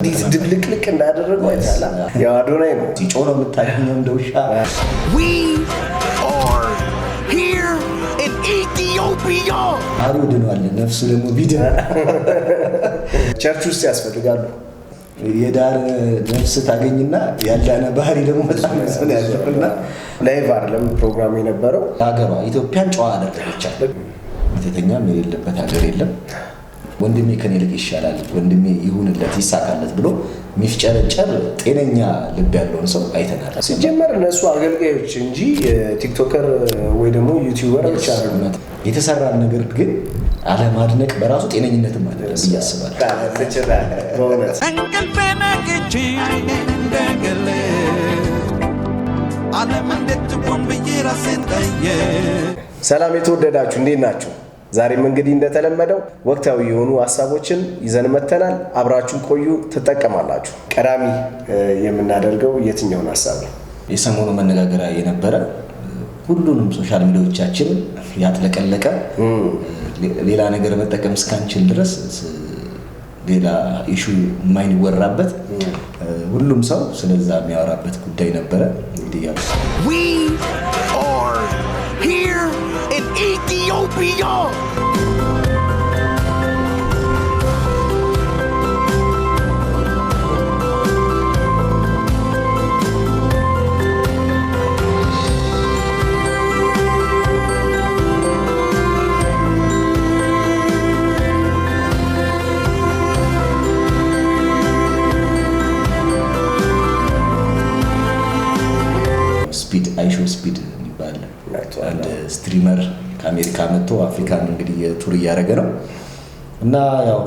These ድብልቅልቅ እንዳደረገው አይታላ ያው አዶናይ ነው ሲጮህ የምታገኘው እንደውሻ We are here in Ethiopia አሩ ድኗል ነፍሱ ደግሞ ቢድን ቸርች ውስጥ ያስፈልጋሉ የዳር ነፍስ ታገኝና ያላና ባህሪ ደግሞ በጣም ነው ያለውና ላይቭ አይደለም ፕሮግራም የነበረው ሀገሯ ኢትዮጵያን ጨዋ አደረገቻት የተኛ የሌለበት ሀገር የለም ወንድሜ ከኔ ልክ ይሻላል ወንድሜ ይሁንለት ይሳካለት ብሎ ሚፍጨረጨር ጤነኛ ልብ ያለው ሰው አይተናል ሲጀመር እነሱ አገልጋዮች እንጂ ቲክቶከር ወይ ደግሞ ዩቲዩበር ብቻ አይደለም የተሰራ ነገር ግን አለማድነቅ በራሱ ጤነኝነት ማለት ነው ያስባል ተጨራለ በእውነት እንቅልፌን አግኝቼ እንደገለ ዓለም እንዴት ቆም ብዬ ራሴን ጠየ ሰላም የተወደዳችሁ እንዴት ናችሁ ዛሬም እንግዲህ እንደተለመደው ወቅታዊ የሆኑ ሐሳቦችን ይዘን መተናል አብራችሁ ቆዩ ተጠቀማላችሁ ቀዳሚ የምናደርገው የትኛውን ሐሳብ ነው የሰሞኑ መነጋገሪያ የነበረ ሁሉንም ሶሻል ሚዲያዎቻችን ያጥለቀለቀ ሌላ ነገር መጠቀም እስካንችል ድረስ ሌላ ኢሹ የማይወራበት ሁሉም ሰው ስለዛ የሚያወራበት ጉዳይ ነበረ እንግዲህ ያው We are here in Ethiopia ስፒድ አይሾ ስፒድ ይባላል አንድ ስትሪመር ከአሜሪካ መጥቶ አፍሪካን እንግዲህ ቱር ያደረገ ነው እና ያው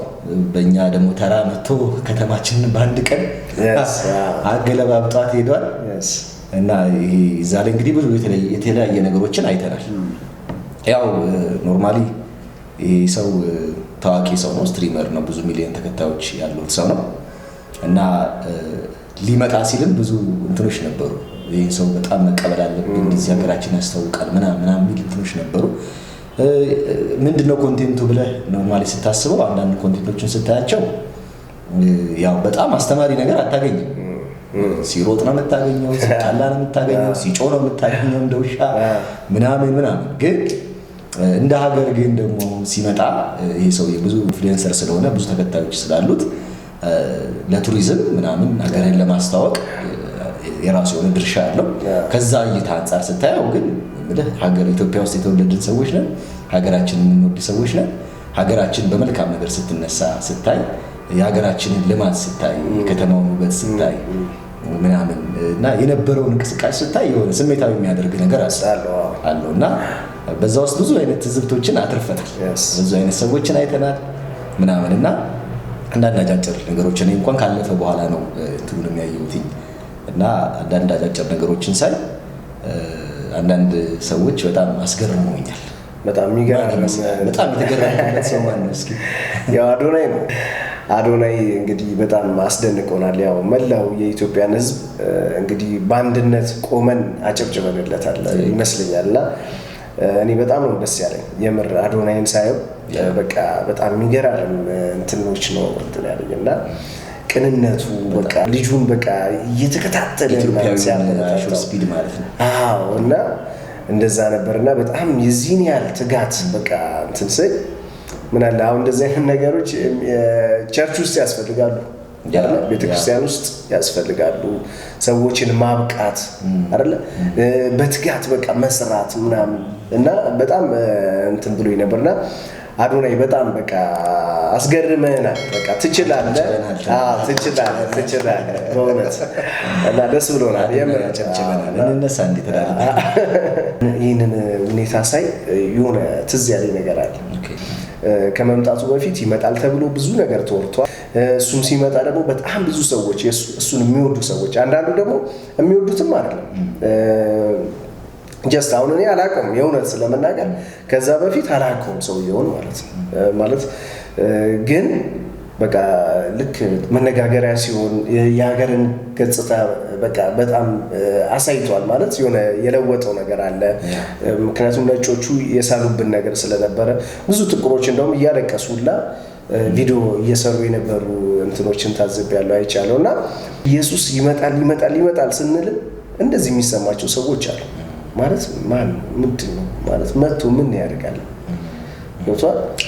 በእኛ ደግሞ ተራ መጥቶ ከተማችንን በአንድ ቀን አገለባብጧት ሄዷል እና ይሄ ዛሬ እንግዲህ ብዙ የተለያየ ነገሮችን አይተናል ያው ኖርማሊ ይሄ ሰው ታዋቂ ሰው ነው ስትሪመር ነው ብዙ ሚሊዮን ተከታዮች ያሉት ሰው ነው እና ሊመጣ ሲልም ብዙ እንትኖች ነበሩ ይሄ ሰው በጣም መቀበል አለብን እንደዚህ ሀገራችን ያስተዋውቃል ምናምን እንትኖች ነበሩ ምንድነው ኮንቴንቱ ብለህ ኖርማሊ ስታስበው አንዳንድ ኮንቴንቶችን ስታያቸው ያው በጣም አስተማሪ ነገር አታገኝም ሲሮጥ ነው የምታገኘው ሲጣላ ነው የምታገኘው ሲጮህ ነው የምታገኘው እንደውሻ ምናምን ግን እንደ ሀገር ግን ደግሞ ሲመጣ ይሄ ሰው ብዙ ኢንፍሉዌንሰር ስለሆነ ብዙ ተከታዮች ስላሉት ለቱሪዝም ምናምን ሀገርን ለማስተዋወቅ የራሱ የሆነ ድርሻ አለው ከዛ እይታ አንፃር ስታየው ግን ሀገር ኢትዮጵያ ውስጥ የተወለድን ሰዎች ነን ሀገራችንን የምንወድ ሰዎች ነን ሀገራችን በመልካም ነገር ስትነሳ ስታይ የሀገራችንን ልማት ስታይ የከተማውን ውበት ስታይ ምናምን እና የነበረውን እንቅስቃሴ ስታይ የሆነ ስሜታዊ የሚያደርግ ነገር አለውና በዛ ውስጥ ብዙ አይነት ትዝብቶችን አትርፈናል ብዙ አይነት ሰዎችን አይተናል ምናምንና አንዳንድ አጫጭር ነገሮችን እንኳን ካለፈ በኋላ ነው እንትኑን የሚያየውትኝ እና አንዳንድ አጫጭር ነገሮችን ሳይ አንዳንድ ሰዎች በጣም አስገርመውኛል በጣም የሚገርም በጣም የተገረመበት ሰው ማን ነው እስኪ ያው አዶናይ ነው አዶናይ እንግዲህ በጣም አስደንቆናል ያው መላው የኢትዮጵያን ሕዝብ እንግዲህ በአንድነት ቆመን አጨብጭበንለታል ይመስለኛልና እኔ በጣም ነው ደስ ያለኝ የምር አዶናይን ሳየው በቃ በጣም የሚገርም እንትኖች ነው እንትን ያለኝና ቅንነቱ በቃ ልጁን በቃ እየተከታተለ ኢትዮጵያዊ ስፒድ ማለት ነው አዎ እና እንደዛ ነበርና በጣም የዚህን ያህል ትጋት በቃ እንትን ሰይ ምን አለ አሁን እንደዚህ አይነት ነገሮች ቸርች ውስጥ ያስፈልጋሉ ቤተክርስቲያን ውስጥ ያስፈልጋሉ ሰዎችን ማብቃት አይደለ በትጋት በቃ መስራት ምናምን እና በጣም እንትን ብሎኝ ነበርና አዶናይ በጣም በቃ አስገርመናል በቃ ትችላለህ በእውነት እና ደስ ብሎናል የምር ጨብጨበናል እንነሳ እንዴት ተዳረገ ይሄንን ሁኔታ ሳይ የሆነ ትዝ ያለኝ ነገር አለ ከመምጣቱ በፊት ይመጣል ተብሎ ብዙ ነገር ተወርቷል እሱም ሲመጣ ደግሞ በጣም ብዙ ሰዎች እሱን የሚወዱ ሰዎች አንዳንዱ ደግሞ የሚወዱትም አይደለም ጀስት አሁን እኔ አላውቅም የእውነት ስለመናገር ከዛ በፊት አላውቅም ሰውየውን ማለት ግን በቃ ልክ መነጋገሪያ ሲሆን የሀገርን ገጽታ በቃ በጣም አሳይቷል ማለት የሆነ የለወጠው ነገር አለ ምክንያቱም ነጮቹ የሳሉብን ነገር ስለነበረ ብዙ ጥቁሮች እንደውም እያለቀሱላ ቪዲዮ እየሰሩ የነበሩ እንትኖችን ታዝቤያለሁ አይቻለሁ። እና ኢየሱስ ይመጣል ስንል እንደዚህ የሚሰማቸው ሰዎች አሉ። ማለት ምንድን ነው ማለት መጥቶ ምን ያደርጋል?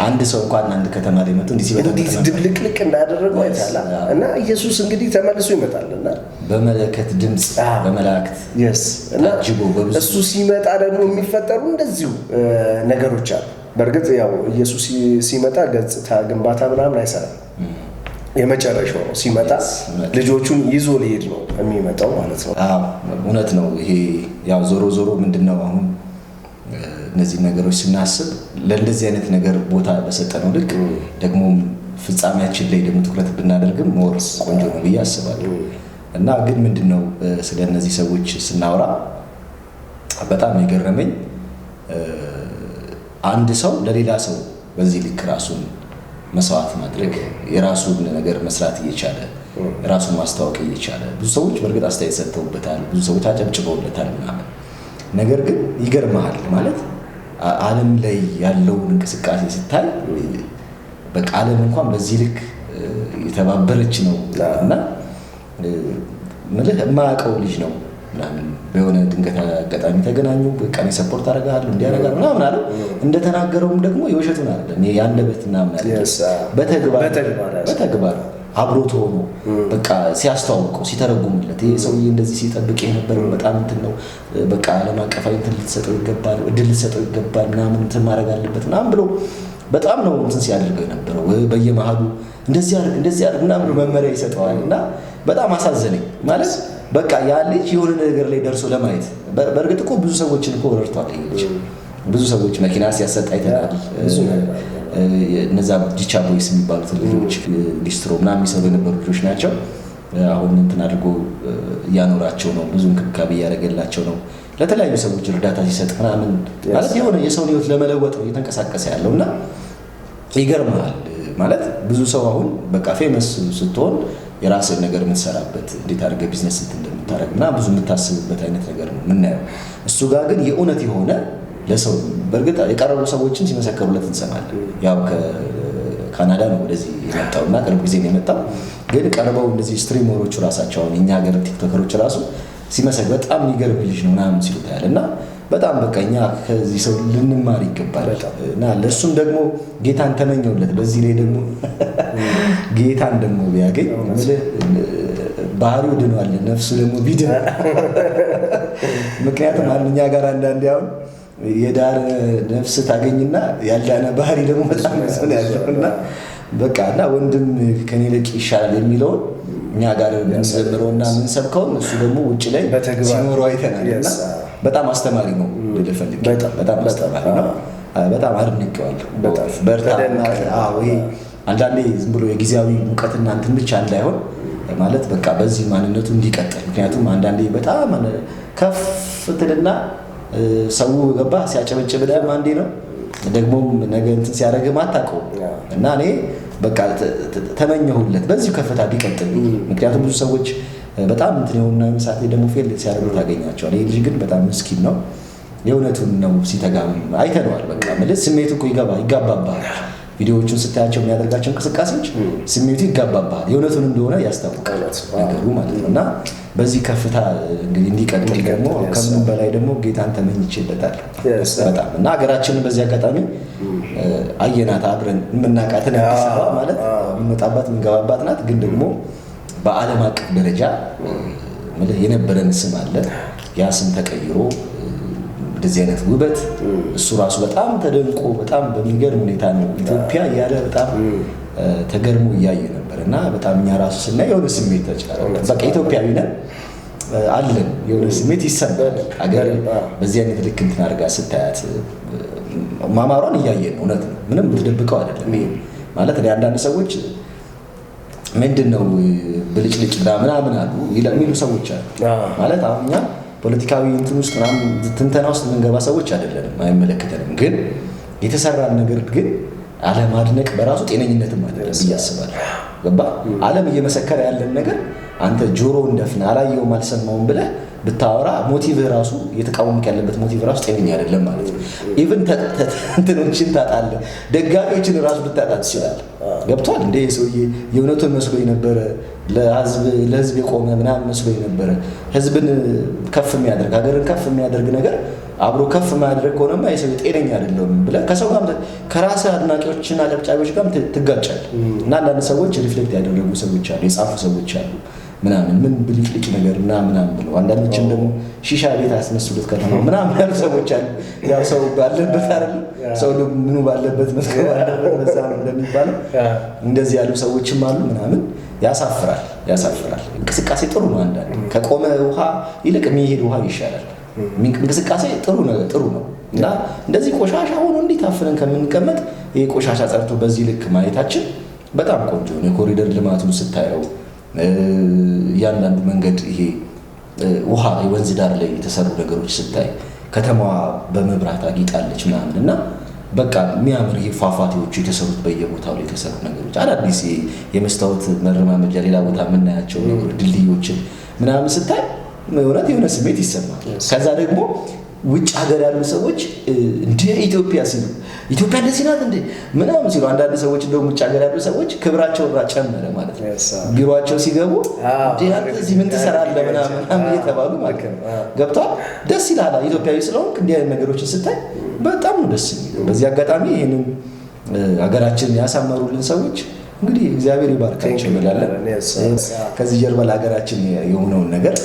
አንድ ሰው እንኳን አንድ ከተማ ላይ መጥቶ እንዲህ ድብልቅልቅ እንዳደረገው አይታላ። እና ኢየሱስ እንግዲህ ተመልሶ ይመጣልና በመለከት ድምፅ በመላእክት እና እሱ ሲመጣ ደግሞ የሚፈጠሩ እንደዚሁ ነገሮች አሉ። በእርግጥ ያው ኢየሱስ ሲመጣ ገጽታ ግንባታ ምናምን አይሰራም። የመጨረሻው ነው ሲመጣ ልጆቹን ይዞ ሊሄድ ነው የሚመጣው ማለት ነው። እውነት ነው። ይሄ ያው ዞሮ ምንድነው አሁን እነዚህ ነገሮች ስናስብ ለእንደዚህ አይነት ነገር ቦታ በሰጠነው ልክ ደግሞ ፍጻሜያችን ላይ ደግሞ ትኩረት ብናደርግም ሞር ቆንጆ ነው ብዬ አስባለሁ። እና ግን ምንድነው ስለ እነዚህ ሰዎች ስናወራ በጣም የገረመኝ አንድ ሰው ለሌላ ሰው በዚህ ልክ ራሱን መስዋዕት ማድረግ የራሱን ነገር መስራት እየቻለ ራሱን ማስተዋወቅ እየቻለ ብዙ ሰዎች በእርግጥ አስተያየት ሰጥተውበታል፣ ብዙ ሰዎች አጨብጭበውለታል ምናምን። ነገር ግን ይገርምሃል ማለት ዓለም ላይ ያለውን እንቅስቃሴ ስታይ በቃ ዓለም እንኳን በዚህ ልክ የተባበረች ነው እና ምልህ የማያውቀው ልጅ ነው ምናምን በሆነ ድንገት አጋጣሚ ተገናኙ። በቃ እኔ ሰፖርት አደርጋለሁ እንዲያደርጋለሁ ምናምን አለ። እንደተናገረው ደግሞ የውሸቱን አይደለም ያለበት ምናምን አለ። በተግባር አብሮት ሆኖ በቃ ሲያስተዋውቀው ሲተረጉምለት ይሄ ሰውዬ እንደዚህ ሲጠብቅ የነበረው በጣም እንትን ነው በቃ ዓለም አቀፋዊ እንትን ልትሰጠው ይገባል፣ እድል ልትሰጠው ይገባል ምናምን እንትን ማድረግ አለበት ምናምን ብሎ በጣም ነው እንትን ሲያደርገው የነበረው። በየመሃሉ እንደዚህ አድርግ ምናምን መመሪያ ይሰጠዋል። እና በጣም አሳዘነኝ ማለት በቃ ያ ልጅ የሆነ ነገር ላይ ደርሶ ለማየት በእርግጥ እኮ ብዙ ሰዎችን እኮ ረድቷል። ይሄ ልጅ ብዙ ሰዎች መኪና ሲያሰጥ አይተናል። እነዛ ዲቻ ቦይስ የሚባሉት ልጆች ሊስትሮ ምናምን የሚሰሩ የነበሩ ልጆች ናቸው። አሁን እንትን አድርጎ እያኖራቸው ነው፣ ብዙ እንክብካቤ እያደረገላቸው ነው። ለተለያዩ ሰዎች እርዳታ ሲሰጥ ምናምን ማለት የሆነ የሰውን ሕይወት ለመለወጥ ነው እየተንቀሳቀሰ ያለው። እና ይገርምሃል ማለት ብዙ ሰው አሁን በቃ ፌመስ ስትሆን የራስን ነገር የምትሰራበት እንዴት አድርገህ ቢዝነስ እንደምታደርግ እና ብዙ የምታስብበት አይነት ነገር ነው የምናየው። እሱ ጋር ግን የእውነት የሆነ ለሰው በእርግጥ የቀረቡ ሰዎችን ሲመሰከሩለት እንሰማለን። ያው ከካናዳ ነው ወደዚህ የመጣው እና ቅርብ ጊዜ ነው የመጣው። ግን ቀርበው እንደዚህ ስትሪመሮቹ ራሳቸው አሁን የኛ ሀገር ቲክቶከሮች ራሱ ሲመሰክ በጣም የሚገርም ልጅ ነው ምናምን ሲሉት ያለ እና በጣም በቃ እኛ ከዚህ ሰው ልንማር ይገባል። እና ለእሱም ደግሞ ጌታን ተመኘውለት። በዚህ ላይ ደግሞ ጌታን ደግሞ ቢያገኝ ባህሪው ድኗል፣ ነፍሱ ደግሞ ቢድን። ምክንያቱም እኛ ጋር አንዳንዴ አሁን የዳነ ነፍስ ታገኝና ያልዳነ ባህሪ ደግሞ በጣም ሰው ያለው እና በቃ እና ወንድም ከኔ ልቅ ይሻላል የሚለውን እኛ ጋር የምንዘምረውና የምንሰብከውን እሱ ደግሞ ውጭ ላይ ሲኖረው አይተናል። እና በጣም አስተማሪ ነው ልፈልግ በጣም አስተማሪ ነው። በጣም አድንቄዋለሁ። በርታና ይሄ አንዳንዴ ዝም ብሎ የጊዜያዊ ሙቀትና እንትን ብቻ እንዳይሆን ማለት በቃ በዚህ ማንነቱ እንዲቀጥል። ምክንያቱም አንዳንዴ በጣም ከፍ ትልና ሰው ገባ ሲያጨበጭብ ደግሞ አንዴ ነው ደግሞ ነገ እንትን ሲያደርግህ አታውቀውም። እና እኔ በቃ ተመኘሁለት በዚሁ ከፍታ ቢቀጥል። ምክንያቱም ብዙ ሰዎች በጣም እንትን የሆኑና ምሳሌ ደግሞ ፌል ሲያደርጉ ታገኛቸዋል። ይሄ ልጅ ግን በጣም ምስኪን ነው፣ የእውነቱን ነው ሲተጋም አይተነዋል። በቃ ማለት ስሜቱ እኮ ይጋባባል። ቪዲዮዎቹን ስታያቸው የሚያደርጋቸው እንቅስቃሴዎች ስሜቱ ይጋባባል፣ የእውነቱን እንደሆነ ያስታውቃል ነገሩ ማለት ነው። እና በዚህ ከፍታ እንግዲህ እንዲቀጥል ደግሞ ከምንም በላይ ደግሞ ጌታን ተመኝቼለታል በጣም። እና ሀገራችንን በዚህ አጋጣሚ አየናት አብረን የምናውቃትን አዲስ አበባ ማለት የምንወጣባት የምንገባባት ናት። ግን ደግሞ በዓለም አቀፍ ደረጃ የነበረን ስም አለ። ያ ስም ተቀይሮ እንደዚህ አይነት ውበት እሱ ራሱ በጣም ተደንቆ በጣም በሚገርም ሁኔታ ነው ኢትዮጵያ እያለ በጣም ተገርሞ እያየ ነበር። እና በጣም እኛ ራሱ ስናይ የሆነ ስሜት ተጫረ። በቃ ኢትዮጵያዊ ነን አለን የሆነ ስሜት ይሰማል። አገር በዚህ አይነት ልክ እንትን አድርጋ ስታያት ማማሯን እያየን እውነት ነው፣ ምንም የምትደብቀው አይደለም። ይሄ ማለት አንዳንድ ሰዎች ምንድነው ብልጭልጭ ምናምን አሉ የሚሉ ሰዎች አሉ። ማለት አሁን እኛ ፖለቲካዊ እንትን ውስጥ ምናምን ትንተና ውስጥ የምንገባ ሰዎች አይደለንም፣ አይመለከተንም። ግን የተሰራን ነገር ግን አለማድነቅ በራሱ ጤነኝነትም አይደለም ብዬ አስባለሁ። ገባ ዓለም እየመሰከረ ያለን ነገር አንተ ጆሮ እንደፍና አላየውም አልሰማውም ብለህ ብታወራ ሞቲቭህ ራሱ የተቃወምክ ያለበት ሞቲቭ ራሱ ጤነኛ አይደለም ማለት ነው። ኢቭን እንትኖችን ታጣለህ፣ ደጋፊዎችን ራሱ ልታጣ ትችላለህ። ገብቷል እንደ ሰውዬ የእውነቱን መስሎኝ ነበረ፣ ለህዝብ የቆመ ምናምን መስሎኝ ነበረ። ህዝብን ከፍ የሚያደርግ ሀገርን ከፍ የሚያደርግ ነገር አብሮ ከፍ ማድረግ ከሆነማ የሰው ጤነኛ አይደለም ብለህ ከሰው ጋር ከራስህ አድናቂዎችና አጨብጫቢዎች ጋር ትጋጫለህ። እና አንዳንድ ሰዎች ሪፍሌክት ያደረጉ ሰዎች አሉ፣ የጻፉ ሰዎች አሉ ምናምን ምን ብልጭልጭ ነገር ምናምን ብለው፣ አንዳንዶችም ደግሞ ሺሻ ቤት አስመስሉት ከተማው ምናምን ያሉ ሰዎች አሉ። ያው ሰው ባለበት አይደል ሰው ምኑ ባለበት መስከረ ባለበት በዛ ነው እንደሚባለው እንደዚህ ያሉ ሰዎችም አሉ ምናምን። ያሳፍራል። እንቅስቃሴ ጥሩ ነው። አንዳንድ ከቆመ ውሃ ይልቅ የሚሄድ ውሃ ይሻላል። እንቅስቃሴ ጥሩ ነው እና እንደዚህ ቆሻሻ ሆኖ እንዲታፍነን ከምንቀመጥ ይሄ ቆሻሻ ጸርቶ በዚህ ልክ ማየታችን በጣም ቆንጆ ነው። የኮሪደር ልማቱን ስታየው እያንዳንዱ መንገድ ይሄ ውሃ የወንዝ ዳር ላይ የተሰሩ ነገሮች ስታይ ከተማዋ በመብራት አጊጣለች ምናምን እና በቃ የሚያምር ይሄ ፏፏቴዎቹ የተሰሩት በየቦታው ላይ የተሰሩ ነገሮች አዳዲስ የመስታወት መረማመጃ ሌላ ቦታ የምናያቸው ነገሮች ድልድዮችን ምናምን ስታይ እውነት የሆነ ስሜት ይሰማል። ከዛ ደግሞ ውጭ ሀገር ያሉ ሰዎች እንደ ኢትዮጵያ ሲሉ ኢትዮጵያ እንደዚህ ናት እንደ ምናምን ሲሉ አንዳንድ ሰዎች እንደውም ውጭ ሀገር ያሉ ሰዎች ክብራቸውን ጨመረ ማለት ነው። ቢሮአቸው ሲገቡ እዚህ ምን ትሰራለህ ምናምን እየተባሉ ማለት ነው። ገብቷል። ደስ ይላል። ኢትዮጵያዊ ስለሆንክ እንዲህ አይነት ነገሮችን ስታይ በጣም ነው ደስ የሚለው። በዚህ አጋጣሚ ይሄንን ሀገራችንን ያሳመሩልን ሰዎች እንግዲህ እግዚአብሔር ይባርካቸው እንላለን። ከዚህ ጀርባ ለሀገራችን የሆነውን ነገር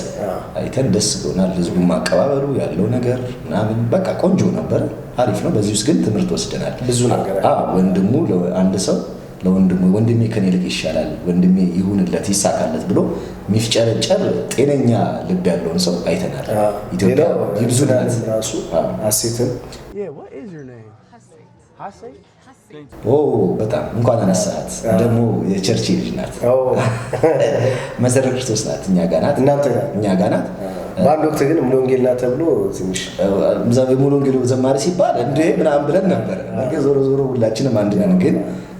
አይተን ደስ ብሎናል። ህዝቡን ማቀባበሉ ያለው ነገር ምናምን በቃ ቆንጆ ነበር፣ አሪፍ ነው። በዚህ ውስጥ ግን ትምህርት ወስደናል ብዙ ነገር። ወንድሙ አንድ ሰው ለወንድሙ ወንድሜ ከኔ ልቅ ይሻላል፣ ወንድሜ ይሁንለት ይሳካለት ብሎ የሚፍጨረጨር ጤነኛ ልብ ያለውን ሰው አይተናል። ኢትዮጵያ ይብዙናት ራሱ ሀሴትን በጣም እንኳን አነሳት። ደግሞ የቸርች ልጅ ናት፣ መሰረት ክርስቶስ ናት። እኛ ጋር ናት፣ እኛ ጋር ናት። በአንድ ወቅት ግን ሙሉ ወንጌል ናት ተብሎ ትንሽ ሙሉ ወንጌል ዘማሪ ሲባል እንደ ምናምን ብለን ነበር። ዞሮ ሁላችንም አንድ ነን። ግን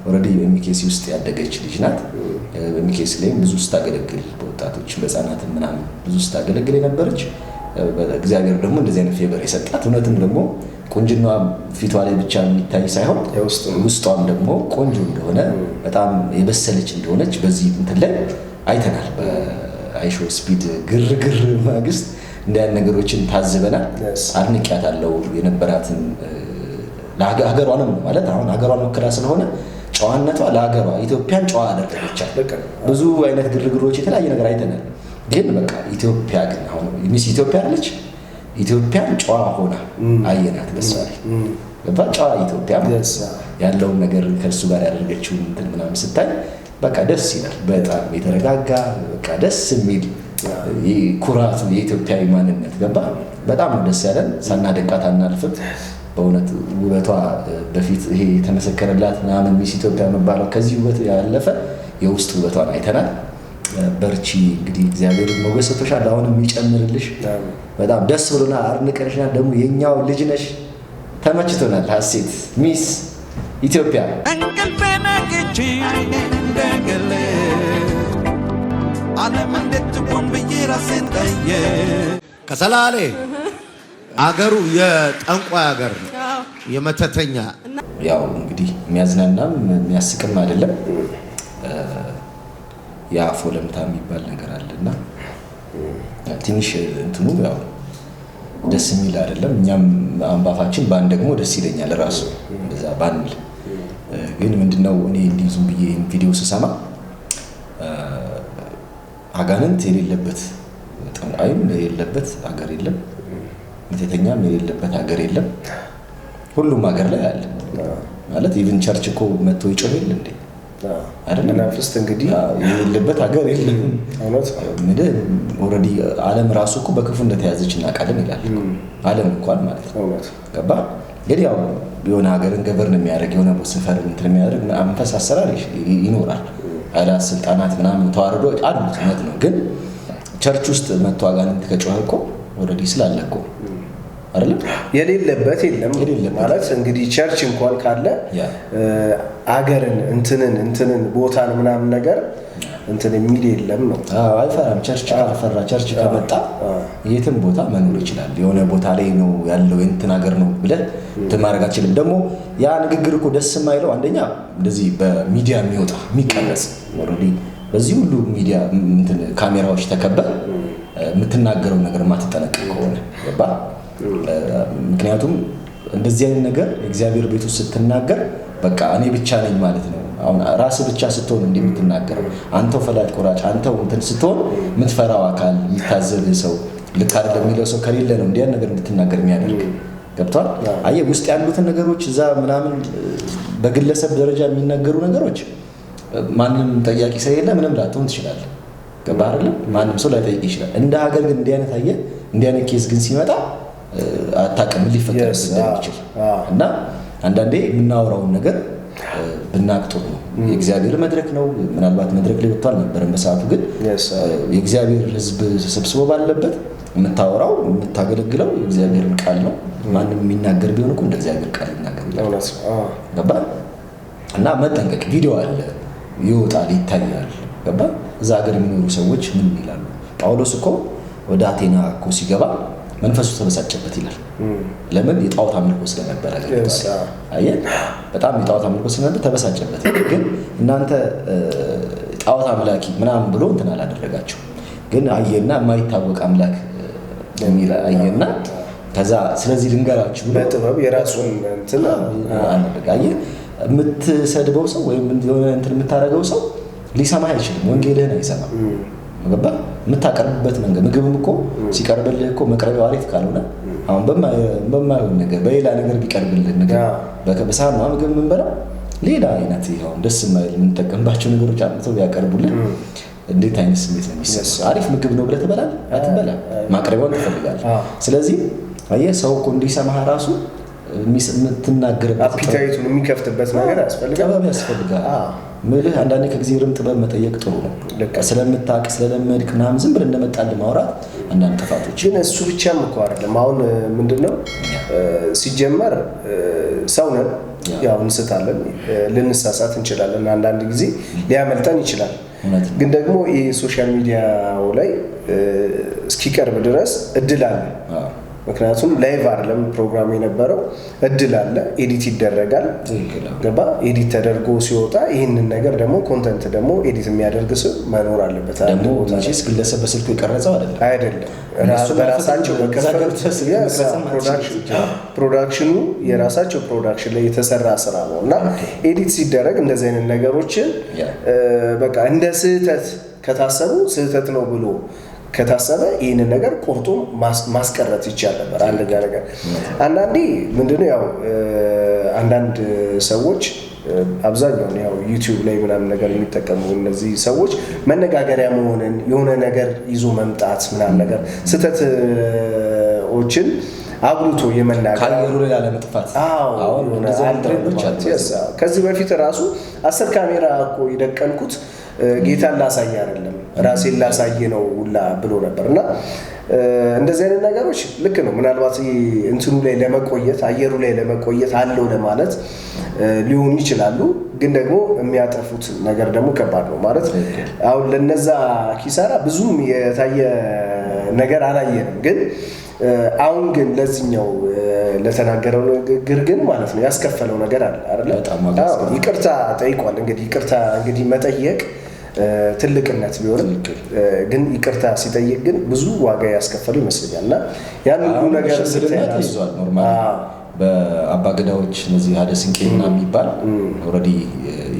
ኦልሬዲ በሚኬሲ ውስጥ ያደገች ልጅ ናት። በሚኬሲ ላይም ብዙ ስታገለግል በወጣቶች በህፃናትም ምናምን ብዙ ስታገለግል የነበረች እግዚአብሔር ደግሞ እንደዚህ አይነት ፌቨር የሰጣት እውነትም ደግሞ ቁንጅና ፊቷ ላይ ብቻ የሚታይ ሳይሆን ውስጧም ደግሞ ቆንጆ እንደሆነ በጣም የበሰለች እንደሆነች በዚህ እንትን ላይ አይተናል። በአይሾ ስፒድ ግርግር ማግስት እንዲህ አይነት ነገሮችን ታዝበናል። አድንቂያታለሁ። የነበራትን ለሀገሯንም ማለት አሁን ሀገሯን ወክላ ስለሆነ ጨዋነቷ ለሀገሯ ኢትዮጵያን ጨዋ አደረገቻት። ብዙ አይነት ግርግሮች የተለያየ ነገር አይተናል። ግን በቃ ኢትዮጵያ ግን አሁን ሚስ ኢትዮጵያ አለች። ኢትዮጵያን ጨዋ ሆና አየናት። በሳሪ በቃ ጨዋ ኢትዮጵያ ያለውን ነገር ከእሱ ጋር ያደረገችውን እንትን ምናምን ስታይ በቃ ደስ ይላል። በጣም የተረጋጋ በቃ ደስ የሚል ኩራቱ የኢትዮጵያዊ ማንነት ገባ። በጣም ደስ ያለን። ሳናደንቃት አናልፍም። በእውነት ውበቷ በፊት ይሄ የተመሰከረላት ምናምን ሚስ ኢትዮጵያ መባለው ከዚህ ውበት ያለፈ የውስጥ ውበቷን አይተናል። በርቺ እንግዲህ እግዚአብሔር ሞገስ ሰጥቶሻል፣ አሁንም ይጨምርልሽ። በጣም ደስ ብሎናል፣ አድንቀንሻል። ደግሞ የኛው ልጅ ነሽ፣ ተመችቶናል። ሀሴት ሚስ ኢትዮጵያ እንቅልፌን ነቅቼ እንደገለ ዓለም እንዴት ትሆን ብዬ ራሴን ጠየቅኩ። ከሰላሌ አገሩ የጠንቋይ አገር ነው፣ የመተተኛ ያው እንግዲህ የሚያዝናናም የሚያስቅም አይደለም። የአፎ ለምታ የሚባል ነገር አለና ትንሽ እንትኑ ያው ደስ የሚል አይደለም። እኛም አንባፋችን ባን ደግሞ ደስ ይለኛል ራሱ እንደዛ ባንል። ግን ምንድነው እኔ እንዲህ ዝም ብዬ ቪዲዮ ስሰማ አጋንንት የሌለበት ጠንቋይም የሌለበት ሀገር የለም፣ መተተኛም የሌለበት ሀገር የለም። ሁሉም ሀገር ላይ አለ ማለት ኢቭን ቸርች እኮ መጥቶ ይጮህ የለ እንዴ አይደለም። መናፍስት እንግዲህ የሌለበት ሀገር የለም። ምንድን ኦልሬዲ ዓለም ራሱ እኮ በክፉ እንደተያዘች እናውቃለን ይላል ዓለም እንኳን ማለት ነው። ገባ ግን ያው የሆነ ሀገርን ገበርን የሚያደርግ የሆነ ሰፈርን እንትን የሚያደርግ መንፈስ አሰራር ይኖራል። ኃይላት ስልጣናት ምናምን ተዋርዶ አሉት እውነት ነው። ግን ቸርች ውስጥ መጥቶ አጋንንት ከጮኸ እኮ ኦልሬዲ ስላለ እኮ አይደለም የሌለበት የለም ማለት እንግዲህ ቸርች እንኳን ካለ አገርን እንትንን ቦታን ምናምን ነገር እንትን የሚል የለም ነው። አይፈራም። ቸርች ካልፈራ ቸርች ከመጣ የትም ቦታ መኖር ይችላል። የሆነ ቦታ ላይ ነው ያለው የእንትን ሀገር ነው ብለህ እንትን ማድረግ አትችልም። ደግሞ ያ ንግግር እኮ ደስ የማይለው አንደኛ እንደዚህ በሚዲያ የሚወጣ የሚቀረጽ ኦልሬዲ በዚህ ሁሉ ሚዲያ እንትን ካሜራዎች ተከበህ የምትናገረው ነገር ማትጠነቀቅ ከሆነ ገባ። ምክንያቱም እንደዚህ አይነት ነገር እግዚአብሔር ቤት ውስጥ ስትናገር በቃ እኔ ብቻ ነኝ ማለት ነው። አሁን ራስህ ብቻ ስትሆን እንደምትናገረው አንተው ፈላጭ ቆራጭ አንተው እንትን ስትሆን የምትፈራው አካል የሚታዘብህ ሰው ልክ አይደለም የሚለው ሰው ከሌለ ነው እንዲያን ነገር እንድትናገር የሚያደርግ ገብቷል። አየህ ውስጥ ያሉትን ነገሮች እዛ ምናምን በግለሰብ ደረጃ የሚናገሩ ነገሮች ማንም ጠያቂ ስለሌለ ምንም ላትሆን ትችላለህ። ገባህ አይደለም? ማንም ሰው ላይጠይቅ ይችላል። እንደ ሀገር ግን እንዲህ አይነት አየህ እንዲህ አይነት ኬዝ ግን ሲመጣ አታውቅም ሊፈጠር እንደሚችል እና አንዳንዴ የምናወራውን ነገር ብናቅ ጥሩ ነው። የእግዚአብሔር መድረክ ነው። ምናልባት መድረክ ላይ ወጥቷል ነበረን በሰዓቱ ግን የእግዚአብሔር ሕዝብ ተሰብስቦ ባለበት የምታወራው የምታገለግለው የእግዚአብሔርን ቃል ነው። ማንም የሚናገር ቢሆን እኮ እንደ እግዚአብሔር ቃል ይናገራል። ገባህ? እና መጠንቀቅ። ቪዲዮ አለ ይወጣል ይታያል። ገባህ? እዛ ሀገር የሚኖሩ ሰዎች ምን ይላሉ? ጳውሎስ እኮ ወደ አቴና እኮ ሲገባ መንፈሱ ተበሳጨበት ይላል። ለምን? የጣዖት አምልኮ ስለነበረ። አየህ በጣም የጣዖት አምልኮ ስለነበረ ተበሳጨበት። ግን እናንተ ጣዖት አምላኪ ምናምን ብሎ እንትን አላደረጋቸው። ግን አየና የማይታወቅ አምላክ የሚል አየና ከዛ ስለዚህ ልንገራችሁ በጥበብ የራሱን እንትን አደረገ። አየህ የምትሰድበው ሰው ወይም የሆነ እንትን የምታደርገው ሰው ሊሰማህ አይችልም። ወንጌልህን አይሰማም። ገባህ? የምታቀርብበት መንገድ ምግብም እኮ ሲቀርብልህ እኮ መቅረቢያው አሪፍ ካልሆነ አሁን በማይሆን ነገር በሌላ ነገር ቢቀርብልህ ነገር በሳህን ነው ምግብ የምንበላው ሌላ አይነት ይኸው ደስ የማይል የምንጠቀምባቸው ነገሮች አምጥተው ቢያቀርቡልህ እንዴት አይነት ስሜት ነው የሚሰማው? አሪፍ ምግብ ነው ብለህ ትበላለህ? አትበላም። ማቅረቢያውን ትፈልጋለህ። ስለዚህ አየህ ሰው እኮ እንዲሰማህ ራሱ የምትናገርበት አፒታይቱን የሚከፍትበት ነገር ያስፈልጋል። ጥበብ ያስፈልጋል። ምልህ አንዳንዴ ከእግዚአብሔርም ጥበብ መጠየቅ ጥሩ ነው። ስለምታውቅ ስለለመድክ ምናምን ዝም ብለህ እንደመጣልህ ማውራት አንዳንድ ጥፋቶች ግን እሱ ብቻም እኮ አይደለም። አሁን ምንድነው ሲጀመር ሰው ነን፣ ያው እንስታለን፣ ልንሳሳት እንችላለን፣ አንዳንድ ጊዜ ሊያመልጠን ይችላል። ግን ደግሞ ይሄ ሶሻል ሚዲያው ላይ እስኪቀርብ ድረስ እድል አለ። ምክንያቱም ላይቭ አይደለም ፕሮግራም የነበረው፣ እድል አለ፣ ኤዲት ይደረጋል። ገባ? ኤዲት ተደርጎ ሲወጣ ይህንን ነገር ደግሞ ኮንተንት ደግሞ ኤዲት የሚያደርግ ሰው መኖር አለበት። ደግሞ ማቺስ ግለሰብ በስልኩ የቀረጸው አይደለም። በራሳቸው ፕሮዳክሽኑ የራሳቸው ፕሮዳክሽን ላይ የተሰራ ስራ ነው እና ኤዲት ሲደረግ እንደዚህ አይነት ነገሮችን በቃ እንደ ስህተት ከታሰቡ ስህተት ነው ብሎ ከታሰበ ይህንን ነገር ቆርጦ ማስቀረት ይቻል ነበር። አንደኛ ነገር አንዳንዴ ምንድነው ያው አንዳንድ ሰዎች አብዛኛውን ያው ዩቲዩብ ላይ ምናምን ነገር የሚጠቀሙ እነዚህ ሰዎች መነጋገሪያ መሆንን የሆነ ነገር ይዞ መምጣት ምናምን ነገር ስህተቶችን አብሩቶ የመናገር ካየሩ ላይ ያለመጥፋት ከዚህ በፊት ራሱ 10 ካሜራ እኮ የደቀንኩት ጌታን ላሳይ አይደለም ራሴን ላሳይ ነው ሁላ ብሎ ነበርና እንደዚህ አይነት ነገሮች ልክ ነው። ምናልባት እንትኑ ላይ ለመቆየት አየሩ ላይ ለመቆየት አለው ለማለት ሊሆኑ ይችላሉ። ግን ደግሞ የሚያጠፉት ነገር ደግሞ ከባድ ነው ማለት አሁን ለነዛ ኪሳራ ብዙም የታየ ነገር አላየንም። ግን አሁን ግን ለዚህኛው ለተናገረው ንግግር ግን ማለት ነው ያስከፈለው ነገር አለ አይደል? ይቅርታ ጠይቋል። እንግዲህ ይቅርታ እንግዲህ መጠየቅ ትልቅነት ቢሆንም ግን ይቅርታ ሲጠይቅ ግን ብዙ ዋጋ ያስከፈለው ይመስለኛል። እና ያን ሁሉ ነገር ስለተያይዟል ኖርማሊ በአባገዳዎች እነዚህ ሀደ ስንቄና የሚባል ኦልሬዲ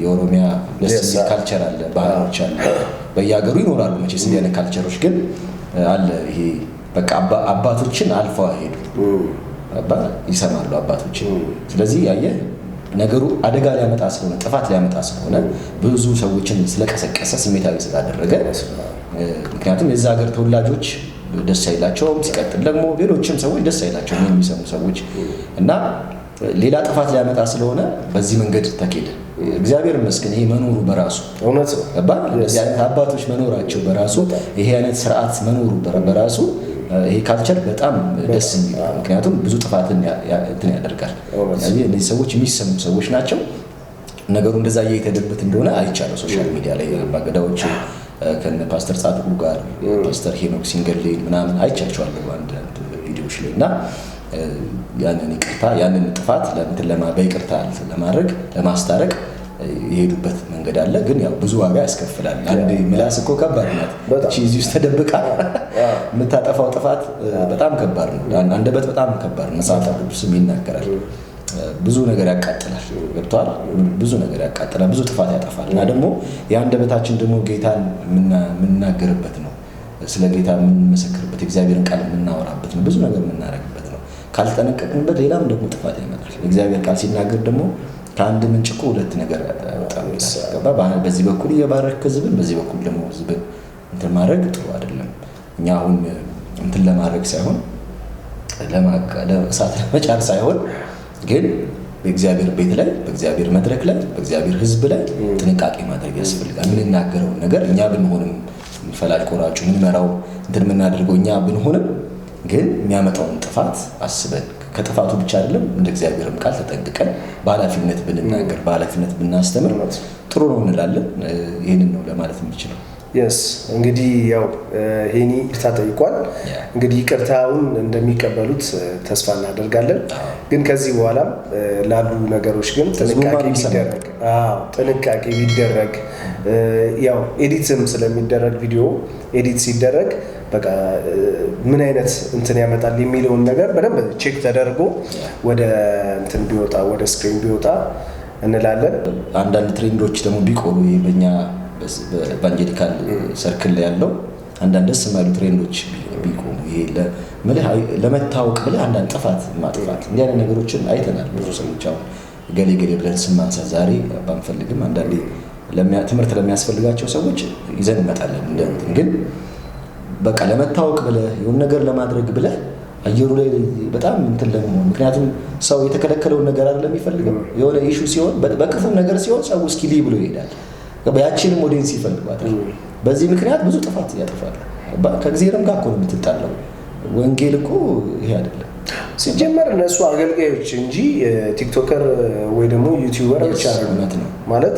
የኦሮሚያ ደስ የሚል ካልቸር አለ፣ ባህሎች አለ፣ በየሀገሩ ይኖራሉ። መቼስ እንዲህ አይነት ካልቸሮች ግን አለ። ይሄ በቃ አባቶችን አልፈው ሄዱ ይሰማሉ አባቶችን። ስለዚህ ያየህ ነገሩ አደጋ ሊያመጣ ስለሆነ ጥፋት ሊያመጣ ስለሆነ ብዙ ሰዎችን ስለቀሰቀሰ ስሜታዊ ስላደረገ ምክንያቱም የዛ ሀገር ተወላጆች ደስ አይላቸውም። ሲቀጥል ደግሞ ሌሎችም ሰዎች ደስ አይላቸውም የሚሰሙ ሰዎች እና ሌላ ጥፋት ሊያመጣ ስለሆነ በዚህ መንገድ ተኬደ። እግዚአብሔር ይመስገን ይሄ መኖሩ በራሱ እውነት ነው። እንደዚህ አይነት አባቶች መኖራቸው በራሱ ይሄ አይነት ስርዓት መኖሩ በራሱ ይሄ ካልቸር በጣም ደስ የሚል ነው። ምክንያቱም ብዙ ጥፋትን እንትን ያደርጋል። ስለዚህ እነዚህ ሰዎች የሚሰሙ ሰዎች ናቸው። ነገሩ እንደዛ እየተደበት እንደሆነ አይቻለሁ ሶሻል ሚዲያ ላይ አባገዳዎች ከነ ፓስተር ጻድቁ ጋር ፓስተር ሄኖክ ሲንገሌን ምናምን አይቻቸዋለሁ አንድ ቪዲዮዎች ላይ እና ያንን ይቅርታ ያንን ጥፋት በይቅርታ ለማድረግ ለማስታረቅ የሄዱበት መንገድ አለ። ግን ያው ብዙ ዋጋ ያስከፍላል። አንድ ምላስ እኮ ከባድ ናት። እዚህ ውስጥ ተደብቃ የምታጠፋው ጥፋት በጣም ከባድ ነው። አንደበት በጣም ከባድ ነው። መጽሐፍ ቅዱስም ይናገራል። ብዙ ነገር ያቃጥላል። ገብቷል። ብዙ ነገር ያቃጥላል፣ ብዙ ጥፋት ያጠፋል። እና ደግሞ የአንደበታችን ደግሞ ጌታን የምናገርበት ነው። ስለ ጌታ የምንመሰክርበት፣ እግዚአብሔርን ቃል የምናወራበት ነው። ብዙ ነገር የምናደርግበት ነው። ካልተጠነቀቅንበት ሌላም ደግሞ ጥፋት ያመጣል። እግዚአብሔር ቃል ሲናገር ደግሞ ከአንድ ምንጭ እኮ ሁለት ነገር በጣም ይገባ። በዚህ በኩል እየባረክ ህዝብን፣ በዚህ በኩል ደግሞ ህዝብን እንትን ማድረግ ጥሩ አይደለም። እኛ አሁን እንትን ለማድረግ ሳይሆን ለእሳት ለመጫር ሳይሆን ግን በእግዚአብሔር ቤት ላይ በእግዚአብሔር መድረክ ላይ በእግዚአብሔር ህዝብ ላይ ጥንቃቄ ማድረግ ያስፈልጋል። የምንናገረውን ነገር እኛ ብንሆንም ፈላጭ ቆራጩ የምንመራው እንትን የምናደርገው እኛ ብንሆንም ግን የሚያመጣውን ጥፋት አስበን ከጥፋቱ ብቻ አይደለም እንደ እግዚአብሔርም ቃል ተጠንቅቀን በኃላፊነት ብንናገር በኃላፊነት ብናስተምር ጥሩ ነው እንላለን። ይህንን ነው ለማለት የምችለው። የስ እንግዲህ ያው ሄኒ ይቅርታ ጠይቋል። እንግዲህ ይቅርታውን እንደሚቀበሉት ተስፋ እናደርጋለን። ግን ከዚህ በኋላ ላሉ ነገሮች ግን ጥንቃቄ ቢደረግ ያው ኤዲትም ስለሚደረግ ቪዲዮ ኤዲት ሲደረግ በቃ ምን አይነት እንትን ያመጣል የሚለውን ነገር በደንብ ቼክ ተደርጎ ወደ እንትን ቢወጣ ወደ ስክሪን ቢወጣ እንላለን። አንዳንድ ትሬንዶች ደግሞ ቢቆሉ በእኛ በኢቫንጀሊካል ሰርክል ላይ ያለው አንዳንድ ደስ የማይሉ ትሬንዶች ቢቆሙ ይሄ ለመታወቅ ብለህ አንዳንድ ጥፋት ማጥፋት እንዲህ አይነት ነገሮችን አይተናል። ብዙ ሰዎች አሁን ገሌ ብለን ስም ማንሳት ዛሬ ባንፈልግም አንዳንዴ ትምህርት ለሚያስፈልጋቸው ሰዎች ይዘን እንመጣለን። ግን በቃ ለመታወቅ ብለህ የሆነ ነገር ለማድረግ ብለህ አየሩ ላይ በጣም እንትን ለመሆን ምክንያቱም ሰው የተከለከለውን ነገር አይደለም የሚፈልገው። የሆነ ኢሹ ሲሆን በክፉ ነገር ሲሆን ሰው እስኪ ልይ ብሎ ይሄዳል። ያቺንም ኦዲየንስ ይፈልጓታል። በዚህ ምክንያት ብዙ ጥፋት ያጠፋሉ። ከእግዚአብሔርም ጋር እኮ ነው የምትጣለው። ወንጌል እኮ ይሄ አይደለም ሲጀመር እነሱ አገልጋዮች እንጂ ቲክቶከር ወይ ደግሞ ዩቲዩበር ብቻ ነው ማለት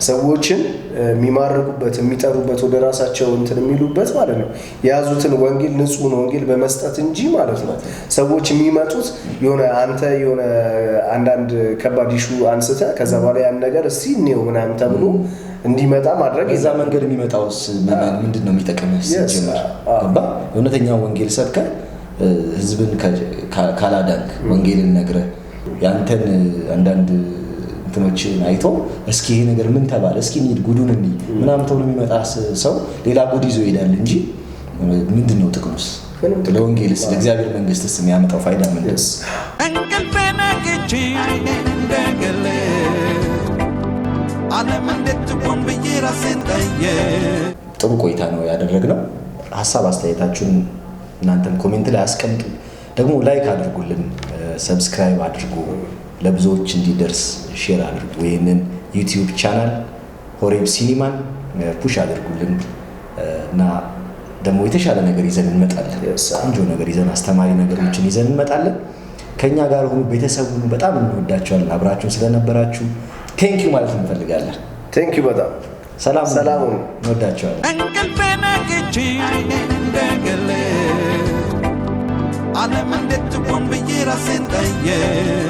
ሰዎችን የሚማርኩበት የሚጠሩበት ወደ ራሳቸው እንትን የሚሉበት ማለት ነው። የያዙትን ወንጌል ንጹህ ወንጌል በመስጠት እንጂ ማለት ነው። ሰዎች የሚመጡት የሆነ አንተ የሆነ አንዳንድ ከባድ ኢሹ አንስተ ከዛ በኋላ ያን ነገር እስቲ ነው ምናምን ተብሎ እንዲመጣ ማድረግ እዛ መንገድ የሚመጣውስ ምንድነው የሚጠቅመው? ሲጀመር ገባ እውነተኛው ወንጌል ሰብከ ህዝብን ካላዳንክ ወንጌልን ነግረ ያንተን አንዳንድ እንትኖችን አይቶ እስኪ ይሄ ነገር ምን ተባለ እስኪ እንሂድ ጉዱን እንይ ምናምን ተብሎ የሚመጣ ሰው ሌላ ጉድ ይዞ ይሄዳል እንጂ ምንድነው ጥቅሙስ? ለወንጌልስ ለእግዚአብሔር መንግስትስ የሚያመጣው ፋይዳ ምንድነው? እንቅልፌን አግኝቼ እንደገለ ዓለም እንዴት ቆም ብዬ ራሴን ጠየቅ። ጥሩ ቆይታ ነው ያደረግነው። ሀሳብ አስተያየታችሁን እናንተም ኮሜንት ላይ አስቀምጡ። ደግሞ ላይክ አድርጉልን፣ ሰብስክራይብ አድርጉ፣ ለብዙዎች እንዲደርስ ሼር አድርጉ። ይህንን ዩቲዩብ ቻናል ሆሬብ ሲኒማን ፑሽ አድርጉልን እና ደግሞ የተሻለ ነገር ይዘን እንመጣለን። ቆንጆ ነገር ይዘን አስተማሪ ነገሮችን ይዘን እንመጣለን። ከኛ ጋር ሁሉ ቤተሰብ ሁሉ በጣም እንወዳችኋለን። አብራችሁን ስለነበራችሁ ቴንኪው ማለት እንፈልጋለን። ቴንኪው በጣም ሰላም እንወዳችኋለን። እንቅልፌን አግኝቼ እንደገለ ዓለም እንዴት ቆም ብዬ ራሴን ጠየቅ